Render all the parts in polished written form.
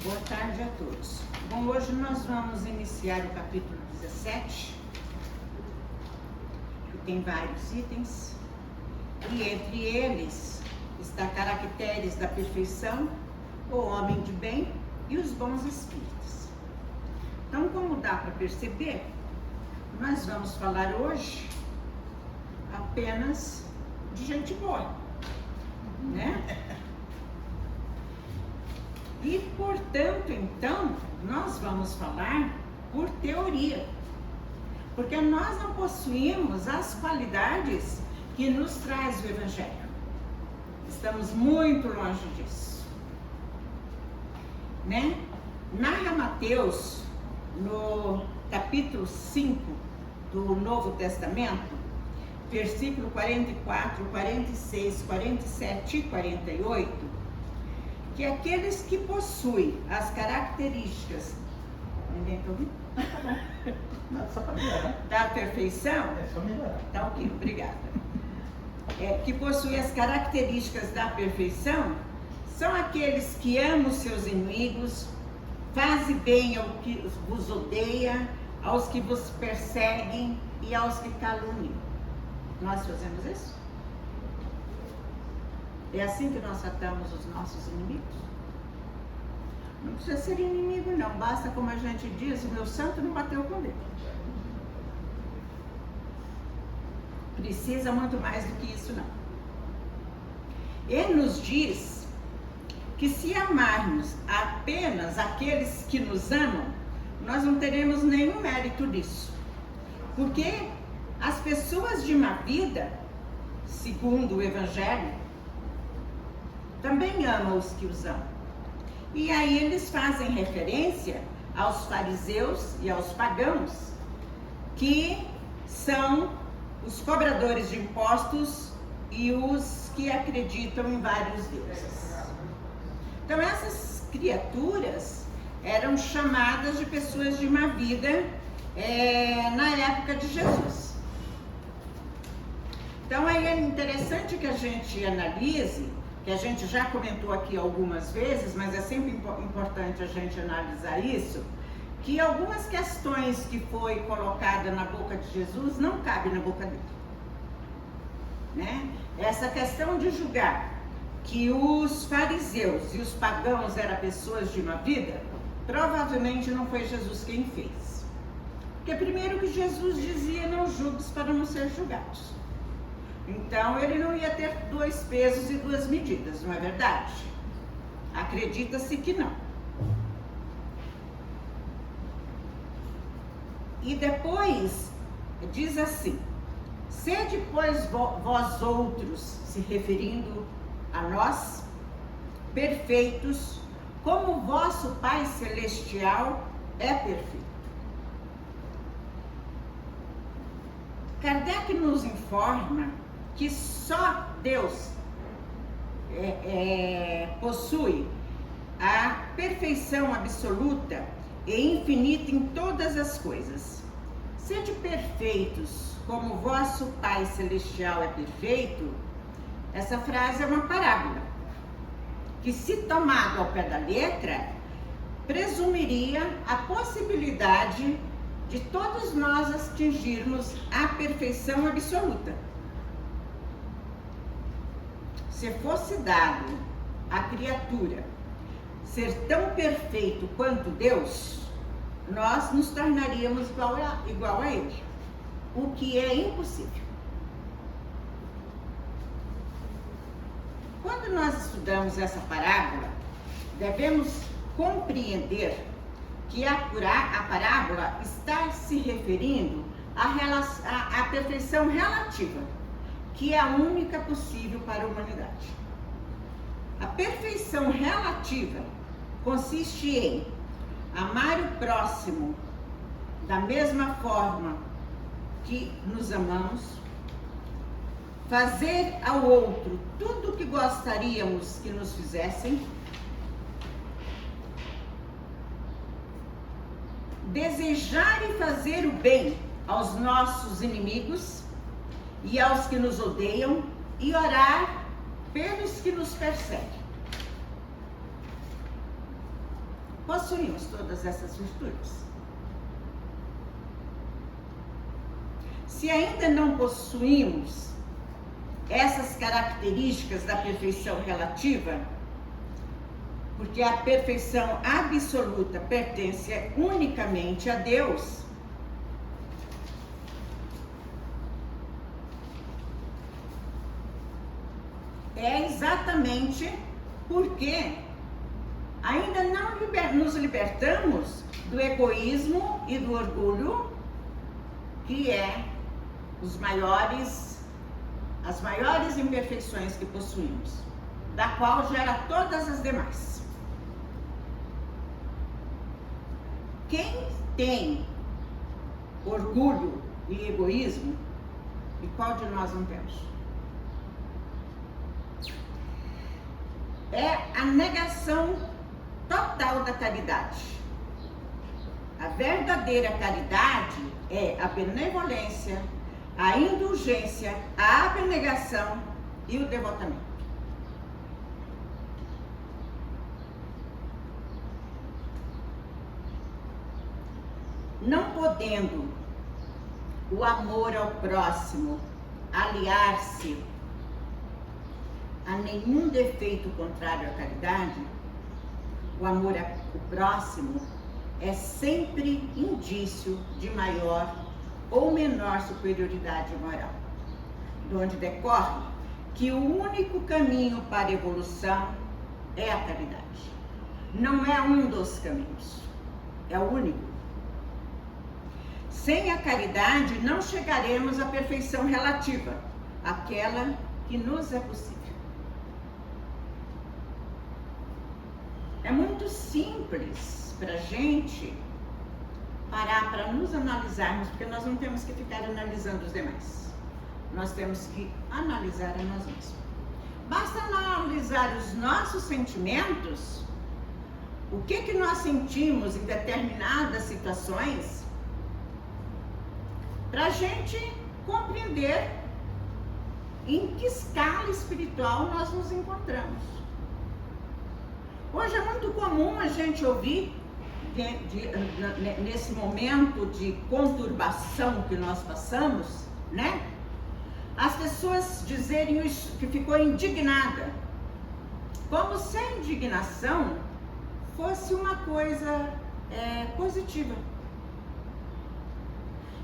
Boa tarde a todos. Bom, hoje nós vamos iniciar o capítulo 17, que tem vários itens, e entre eles está caracteres da perfeição, o homem de bem e os bons espíritos. Então, como dá para perceber, nós vamos falar hoje apenas de gente boa, né? E, portanto, então, nós vamos falar por teoria, porque nós não possuímos as qualidades que nos traz o Evangelho. Estamos muito longe disso, né? Narra Mateus, no capítulo 5 do Novo Testamento, versículo 44, 46, 47 e 48, que aqueles que possuem as características, ninguém está ouvindo? Não, só para melhorar. Da perfeição, É só melhorar. tá ok, obrigada. Que possuem as características da perfeição, são aqueles que amam seus inimigos, fazem bem ao que vos odeia, aos que vos perseguem e aos que caluniam. Nós fazemos isso? É assim que nós tratamos os nossos inimigos? Não precisa ser inimigo não, basta, como a gente diz, o meu santo não bateu com ele. Precisa muito mais do que isso não. Ele nos diz que se amarmos apenas aqueles que nos amam, nós não teremos nenhum mérito disso. Porque as pessoas de má vida, segundo o Evangelho, também amam os que os amam. E aí eles fazem referência aos fariseus e aos pagãos, que são os cobradores de impostos e os que acreditam em vários deuses. Então essas criaturas eram chamadas de pessoas de má vida na época de Jesus. Então aí é interessante que a gente analise, que a gente já comentou aqui algumas vezes, mas é sempre importante a gente analisar isso, que algumas questões que foi colocada na boca de Jesus não cabem na boca dele, né? Essa questão de julgar que os fariseus e os pagãos eram pessoas de má vida, provavelmente não foi Jesus quem fez. Porque primeiro que Jesus dizia, não julgues para não ser julgados. Então, ele não ia ter 2 pesos e 2 medidas, não é verdade? Acredita-se que não. E depois, diz assim, sede, pois, vós outros, se referindo a nós, perfeitos, como vosso Pai Celestial é perfeito. Kardec nos informa que só Deus possui a perfeição absoluta e infinita em todas as coisas. Sede perfeitos, como vosso Pai Celestial é perfeito, essa frase é uma parábola, que se tomado ao pé da letra, presumiria a possibilidade de todos nós atingirmos a perfeição absoluta. Se fosse dado à criatura ser tão perfeito quanto Deus, nós nos tornaríamos igual a Ele, o que é impossível. Quando nós estudamos essa parábola, devemos compreender que a parábola está se referindo à perfeição relativa, que é a única possível para a humanidade. A perfeição relativa consiste em amar o próximo da mesma forma que nos amamos, fazer ao outro tudo o que gostaríamos que nos fizessem, desejar e fazer o bem aos nossos inimigos e aos que nos odeiam e orar pelos que nos perseguem. possuímos todas essas virtudes. Se ainda não possuímos essas características da perfeição relativa, porque a perfeição absoluta pertence unicamente a Deus, é exatamente porque ainda não nos libertamos do egoísmo e do orgulho, que é as maiores imperfeições que possuímos, da qual gera todas as demais. Quem tem orgulho e egoísmo, e qual de nós não temos? É a negação total da caridade. A verdadeira caridade é a benevolência, a indulgência, a abnegação e o devotamento. Não podendo o amor ao próximo aliar-se a nenhum defeito contrário à caridade, o amor ao próximo é sempre indício de maior ou menor superioridade moral, de onde decorre que o único caminho para a evolução é a caridade. Não é um dos caminhos, é o único. Sem a caridade não chegaremos à perfeição relativa, aquela que nos é possível. É muito simples para a gente parar para nos analisarmos, porque nós não temos que ficar analisando os demais. Nós temos que analisar a nós mesmos. Basta analisar os nossos sentimentos, o que nós sentimos em determinadas situações, para a gente compreender em que escala espiritual nós nos encontramos. Hoje é muito comum a gente ouvir, nesse momento de conturbação que nós passamos, né? As pessoas dizerem que ficou indignada, como se a indignação fosse uma coisa positiva.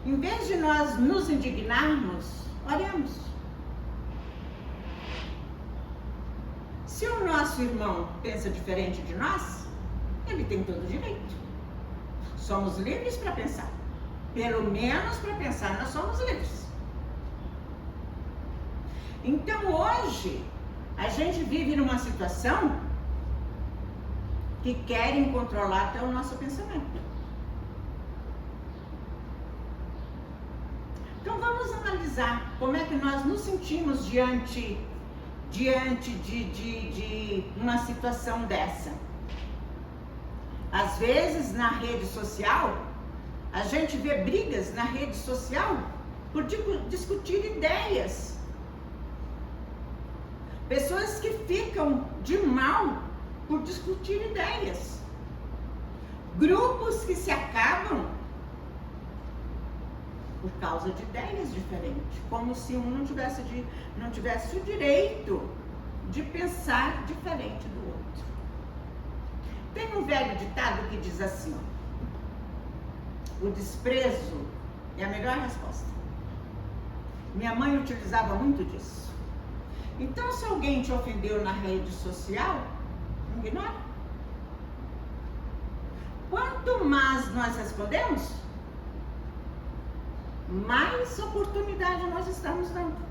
Em vez de nós nos indignarmos, oremos. Se o nosso irmão pensa diferente de nós, ele tem todo o direito. Somos livres para pensar. Pelo menos para pensar nós somos livres. Então hoje, a gente vive numa situação que querem controlar até o nosso pensamento. Então vamos analisar como é que nós nos sentimos diante de uma situação dessa. Às vezes na rede social, a gente vê brigas na rede social por discutir ideias. Pessoas que ficam de mal por discutir ideias. Grupos que se acabam por causa de ideias diferentes, como se um não tivesse o direito de pensar diferente do outro. Tem um velho ditado que diz assim: o desprezo é a melhor resposta. Minha mãe utilizava muito disso. Então, se alguém te ofendeu na rede social, ignora. Quanto mais nós respondemos, mais oportunidade nós estamos dando.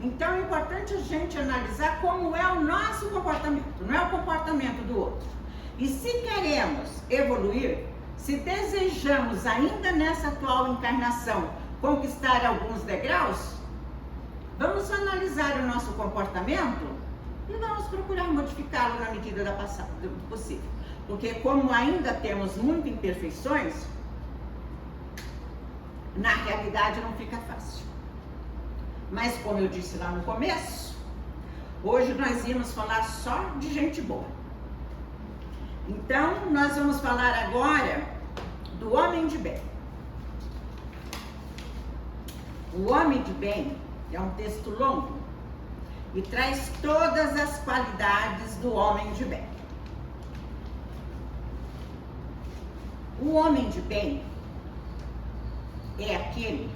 Então é importante a gente analisar como é o nosso comportamento, não é o comportamento do outro. E se queremos evoluir, se desejamos ainda nessa atual encarnação conquistar alguns degraus, vamos analisar o nosso comportamento e vamos procurar modificá-lo na medida do possível. Porque como ainda temos muitas imperfeições, na realidade não fica fácil. Mas como eu disse lá no começo, Hoje nós íamos falar só de gente boa. Então, nós vamos falar agora do homem de bem. O homem de bem é um texto longo e traz todas as qualidades do homem de bem. O homem de bem é aquele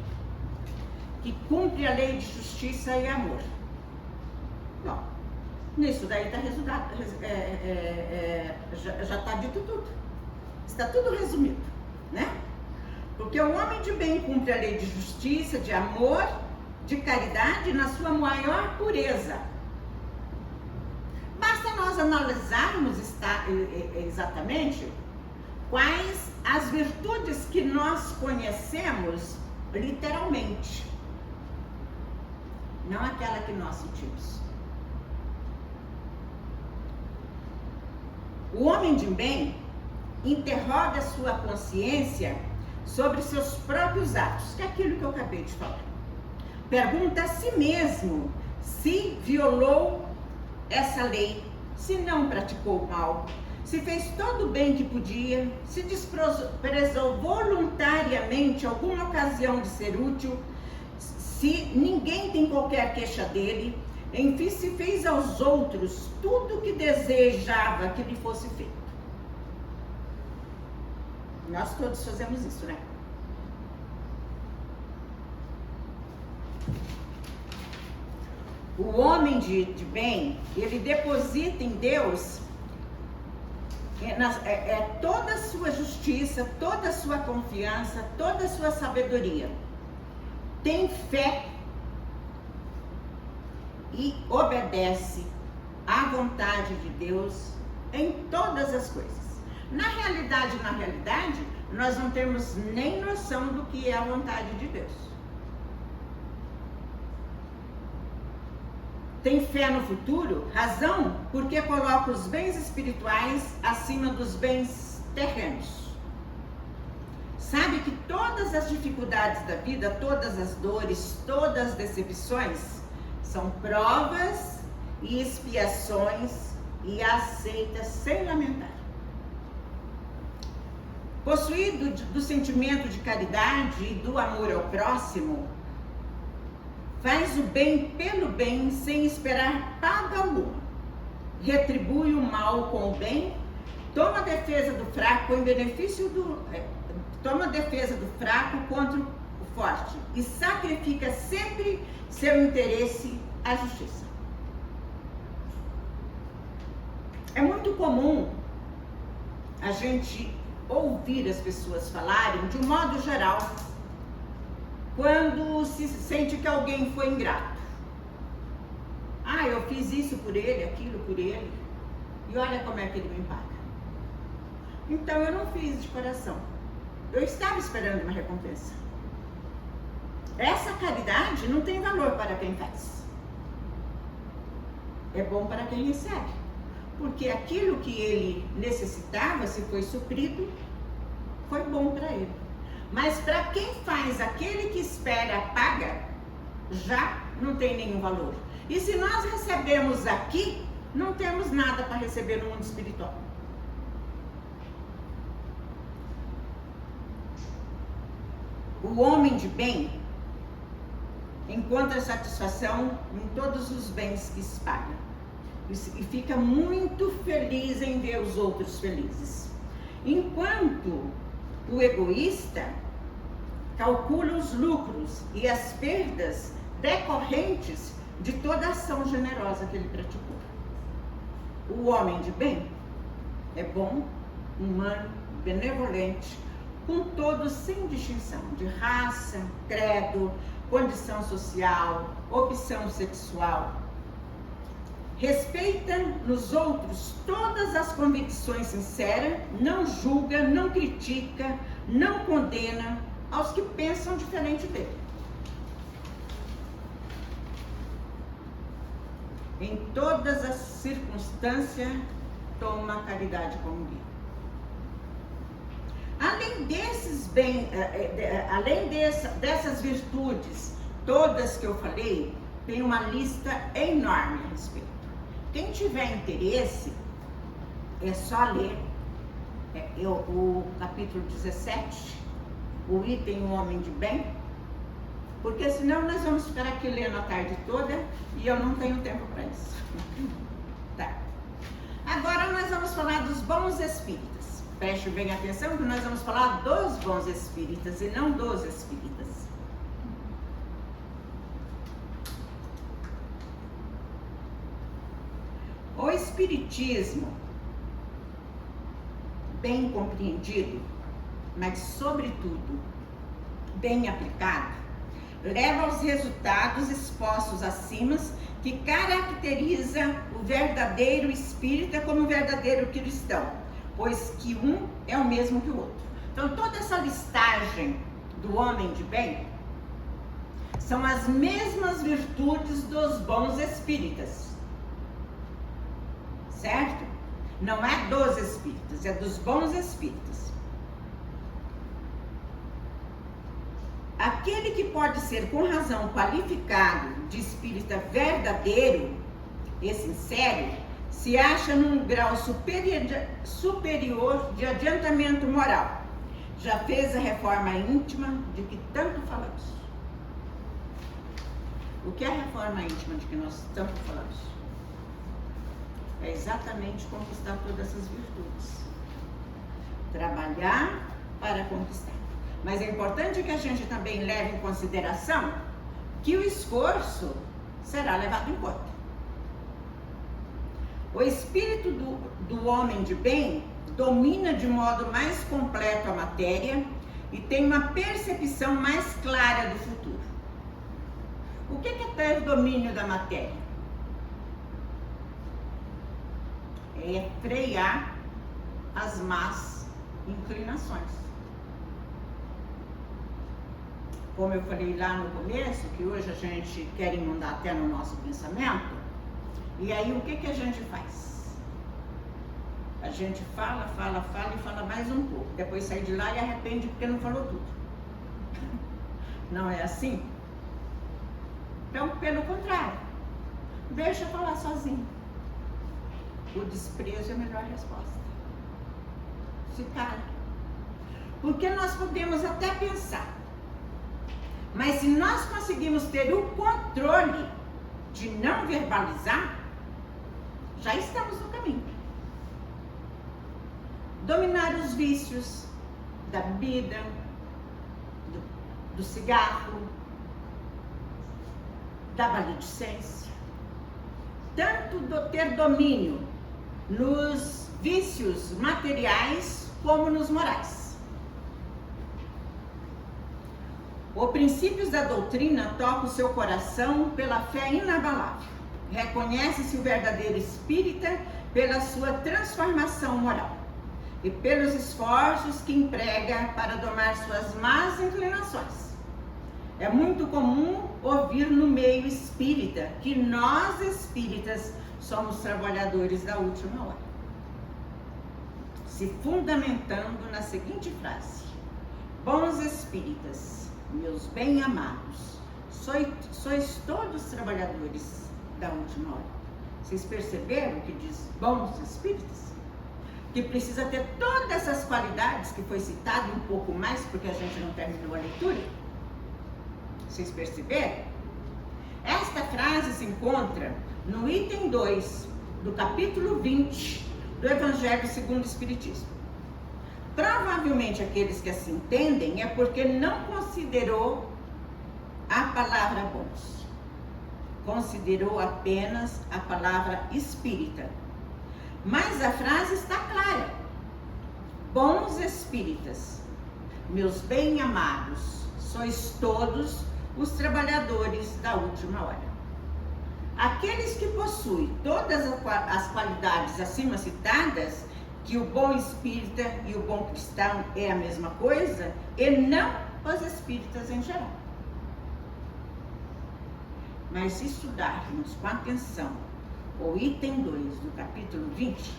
que cumpre a lei de justiça e amor. Bom, nisso daí está resultado, já está dito tudo. Está tudo resumido, né? Porque o homem de bem cumpre a lei de justiça, de amor, de caridade na sua maior pureza. Basta nós analisarmos exatamente quais as virtudes que nós conhecemos literalmente, não aquela que nós sentimos. O homem de bem interroga sua consciência sobre seus próprios atos, que é aquilo que eu acabei de falar. Pergunta a si mesmo se violou essa lei, se não praticou mal, se fez todo o bem que podia, se desprezou voluntariamente alguma ocasião de ser útil, se ninguém tem qualquer queixa dele, enfim, se fez aos outros tudo o que desejava que lhe fosse feito. Nós todos fazemos isso, né? O homem de bem, ele deposita em Deus toda a sua justiça, toda a sua confiança, toda a sua sabedoria. Tem fé e obedece à vontade de Deus em todas as coisas. Na realidade, nós não temos nem noção do que é a vontade de Deus. Tem fé no futuro, razão porque coloca os bens espirituais acima dos bens terrenos. Sabe que todas as dificuldades da vida, todas as dores, todas as decepções são provas e expiações e aceitas sem lamentar. Possuído do sentimento de caridade e do amor ao próximo, faz o bem pelo bem sem esperar paga alguma. Retribui o mal com o bem, toma a defesa do fraco em benefício toma a defesa do fraco contra o forte e sacrifica sempre seu interesse à justiça. É muito comum a gente ouvir as pessoas falarem, de um modo geral, quando se sente que alguém foi ingrato. Ah, eu fiz isso por ele, aquilo por ele, e olha como é que ele me paga. Então eu não fiz de coração. Eu estava esperando uma recompensa. Essa caridade não tem valor para quem faz. É bom para quem recebe. Porque aquilo que ele necessitava, se foi suprido, foi bom para ele. Mas para quem faz, aquele que espera a paga, já não tem nenhum valor. E se nós recebemos aqui, não temos nada para receber no mundo espiritual. O homem de bem encontra satisfação em todos os bens que espalha. E fica muito feliz em ver os outros felizes. Enquanto o egoísta calcula os lucros e as perdas decorrentes de toda a ação generosa que ele praticou. O homem de bem é bom, humano, benevolente, com todos sem distinção de raça, credo, condição social, opção sexual. Respeita nos outros todas as convicções sinceras, não julga, não critica, não condena aos que pensam diferente dele. Em todas as circunstâncias, toma a caridade como guia. Além dessas virtudes todas que eu falei, tem uma lista enorme a respeito. Quem tiver interesse, é só ler o capítulo 17, o item O Homem de Bem, porque senão nós vamos ficar aqui lendo a tarde toda e eu não tenho tempo para isso. Tá. Agora nós vamos falar dos bons espíritas. Preste bem atenção que nós vamos falar dos bons espíritas e não dos espíritas. O espiritismo, bem compreendido, mas sobretudo bem aplicado, leva aos resultados expostos acima, que caracteriza o verdadeiro espírita como o verdadeiro cristão, pois que um é o mesmo que o outro. Então toda essa listagem do homem de bem são as mesmas virtudes dos bons espíritas, certo? Não é dos espíritas, é dos bons espíritas. Aquele que pode ser com razão qualificado de espírita verdadeiro e sincero, se acha num grau superior de adiantamento moral. Já fez a reforma íntima de que tanto falamos. O que é a reforma íntima de que nós tanto falamos? É exatamente conquistar todas essas virtudes. Trabalhar para conquistar. Mas é importante que a gente também leve em consideração que o esforço será levado em conta. O espírito do homem de bem domina de modo mais completo a matéria e tem uma percepção mais clara do futuro. O que é ter domínio da matéria? É frear as más inclinações. Como eu falei lá no começo, que hoje a gente quer inundar até no nosso pensamento, e aí o que a gente faz? A gente fala e fala mais um pouco, depois sai de lá e arrepende porque não falou tudo. Não é assim? Então, pelo contrário, deixa falar sozinho. O desprezo é a melhor resposta. Se cala. Porque nós podemos até pensar, mas se nós conseguimos ter o controle de não verbalizar, já estamos no caminho. Dominar os vícios da bebida, do cigarro, da maledicência. Tanto ter domínio nos vícios materiais como nos morais. Os princípios da doutrina tocam o seu coração pela fé inabalável. Reconhece-se o verdadeiro espírita pela sua transformação moral e pelos esforços que emprega para domar suas más inclinações. É muito comum ouvir no meio espírita que nós espíritas somos trabalhadores da última hora, se fundamentando na seguinte frase: bons espíritas, meus bem-amados, sois todos trabalhadores da última hora. Vocês perceberam que diz bons espíritas? Que precisa ter todas essas qualidades que foi citado um pouco mais, porque a gente não terminou a leitura. Vocês perceberam? Esta frase se encontra no item 2 do capítulo 20 do Evangelho segundo o Espiritismo. Provavelmente aqueles que assim entendem é porque não considerou a palavra bons. Considerou apenas a palavra espírita. Mas a frase está clara. Bons espíritas, meus bem-amados, sois todos os trabalhadores da última hora. Aqueles que possuem todas as qualidades acima citadas, que o bom espírita e o bom cristão é a mesma coisa, e não os espíritas em geral. Mas se estudarmos com atenção o item 2 do capítulo 20,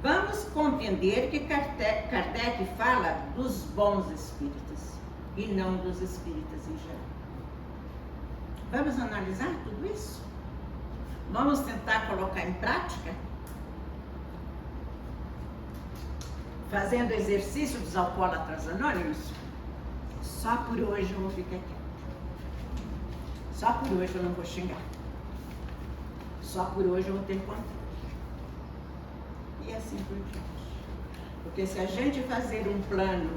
vamos compreender que Kardec fala dos bons espíritas e não dos espíritas em geral. Vamos analisar tudo isso? Vamos tentar colocar em prática? Fazendo exercício dos alcoólatras anônimos? Só por hoje eu vou ficar aqui. Só por hoje eu não vou xingar. Só por hoje eu vou ter controle. E assim por diante. Porque se a gente fazer um plano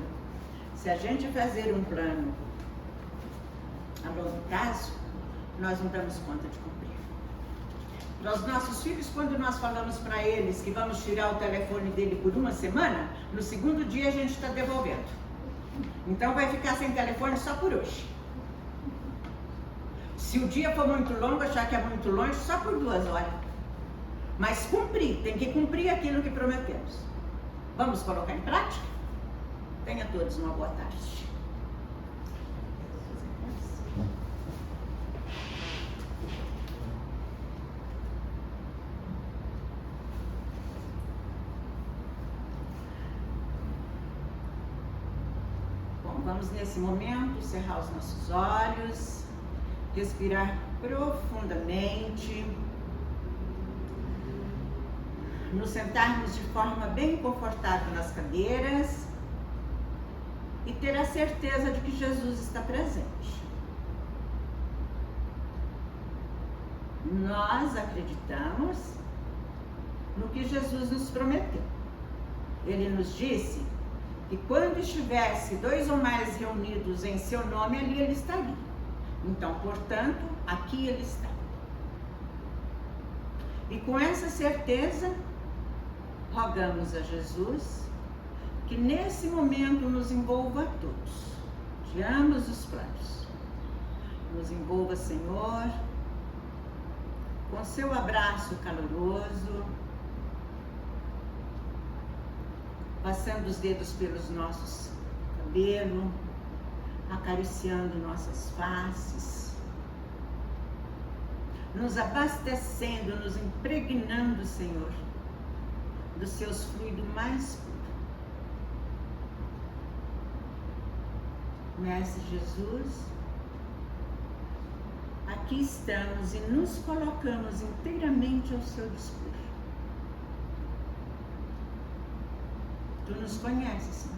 a longo prazo, nós não damos conta de cumprir. Para os nossos filhos, quando nós falamos para eles que vamos tirar o telefone dele por uma semana, no segundo dia a gente está devolvendo. Então vai ficar sem telefone só por hoje. Se o dia for muito longo, achar que é muito longe, só por 2 horas. Mas cumprir, tem que cumprir aquilo que prometemos. Vamos colocar em prática? Tenha todos uma boa tarde. Bom, vamos nesse momento cerrar os nossos olhos, respirar profundamente, nos sentarmos de forma bem confortável nas cadeiras e ter a certeza de que Jesus está presente. Nós acreditamos no que Jesus nos prometeu. Ele nos disse que quando estivesse 2 ou mais reunidos em seu nome, ali ele estaria. Então, portanto, aqui ele está. E com essa certeza, rogamos a Jesus que nesse momento nos envolva a todos, de ambos os planos. Nos envolva, Senhor, com seu abraço caloroso, passando os dedos pelos nossos cabelos, acariciando nossas faces, nos abastecendo, nos impregnando, Senhor, dos seus fluidos mais puros. Mestre Jesus, aqui estamos e nos colocamos inteiramente ao seu dispor. Tu nos conheces, Senhor.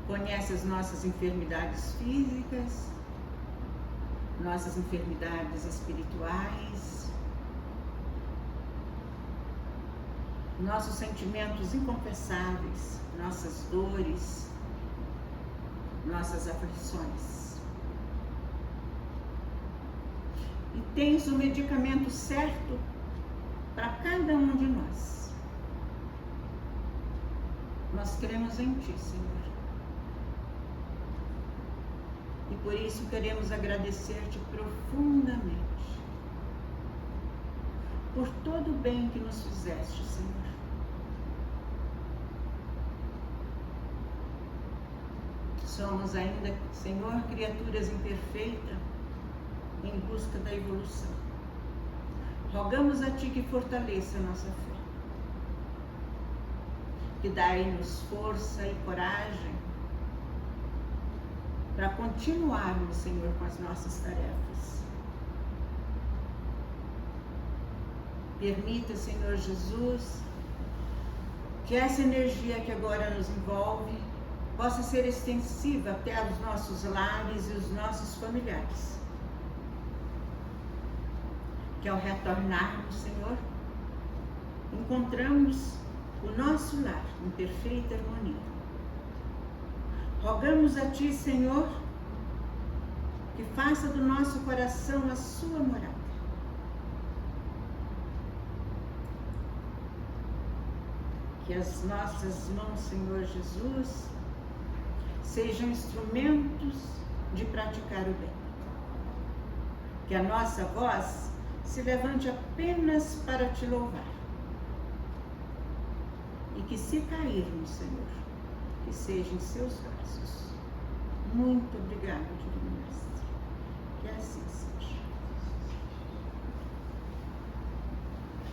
Conhece as nossas enfermidades físicas, nossas enfermidades espirituais, nossos sentimentos inconfessáveis, nossas dores, nossas aflições. E tens o medicamento certo para cada um de nós. Nós cremos em Ti, Senhor. E por isso queremos agradecer-te profundamente por todo o bem que nos fizeste, Senhor. Somos ainda, Senhor, criaturas imperfeitas em busca da evolução. Rogamos a Ti que fortaleça a nossa fé, que dai-nos força e coragem para continuarmos, Senhor, com as nossas tarefas. Permita, Senhor Jesus, que essa energia que agora nos envolve possa ser extensiva até os nossos lares e os nossos familiares. Que ao retornarmos, Senhor, encontramos o nosso lar em perfeita harmonia. Rogamos a Ti, Senhor, que faça do nosso coração a sua morada. Que as nossas mãos, Senhor Jesus, sejam instrumentos de praticar o bem. Que a nossa voz se levante apenas para Te louvar. E que se cairmos, Senhor, que seja em seus braços. Muito obrigada, Divino Mestre. Que assim seja.